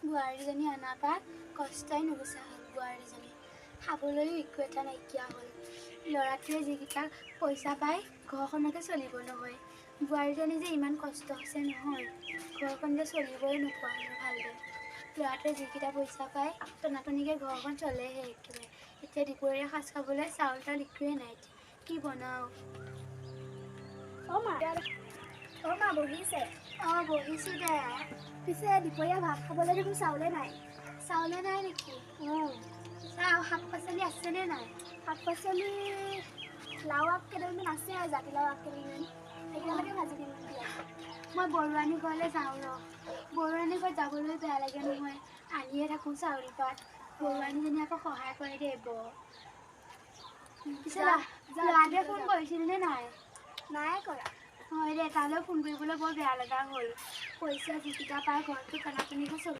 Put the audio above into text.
বোৱাৰীজনী অনাৰ পৰা কষ্টই নুগুচা হ'ল। বোৱাৰীজনী খাবলৈও একো এটা নাইকিয়া হ'ল। ল'ৰাটোৱে যিকেইটা পইচা পায় ঘৰখনকে চলিব নহয়। বোৱাৰীজনী যে ইমান কষ্ট হৈছে নহয়, ঘৰখন যে চলিবই নোপোৱা হ'ল ভালদৰে। ল'ৰাটোৱে যিকেইটা পইচা পায় টনাটনিকৈ ঘৰখন চলেহে একেবাৰে। এতিয়া দুপৰীয়া সাজ খাবলৈ চাউল তাউল একোৱেই নাই। কি বনাওঁ? অ' মা বহিছে। অঁ বহিছোঁ দে। পিছে দুপৰীয়া ভাত খাবলৈ দেখোন চাউলে নাই। চাউলে নাই নেকি? চাওঁ শাক পাচলি আছেনে নাই? শাক পাচলি লাও আগ কেইডালমান আছে আৰু জাতিলাও আগ কেইডালমান, সেইকেইডালকে ভাজি দিম দিয়া। মই বৰুৱানী ঘৰলৈ যাওঁ ৰ। বৰুৱানী ঘৰত যাবলৈ বেয়া লাগে নহয়, আনিয়ে থাকোঁ চাউল পাত। বৰুৱানীজনী আকৌ সহায় কৰে দেই বৰ। পিছে ল'ৰাটোৱে ফোন কৰিছিলনে নাই? নাই কৰা। হয় দে, তালৈ ফোন কৰিবলৈ বৰ বেয়া লগা হ'ল। পইচা যিকেইটা পাই ঘৰটো টনাটনিকৈ চলি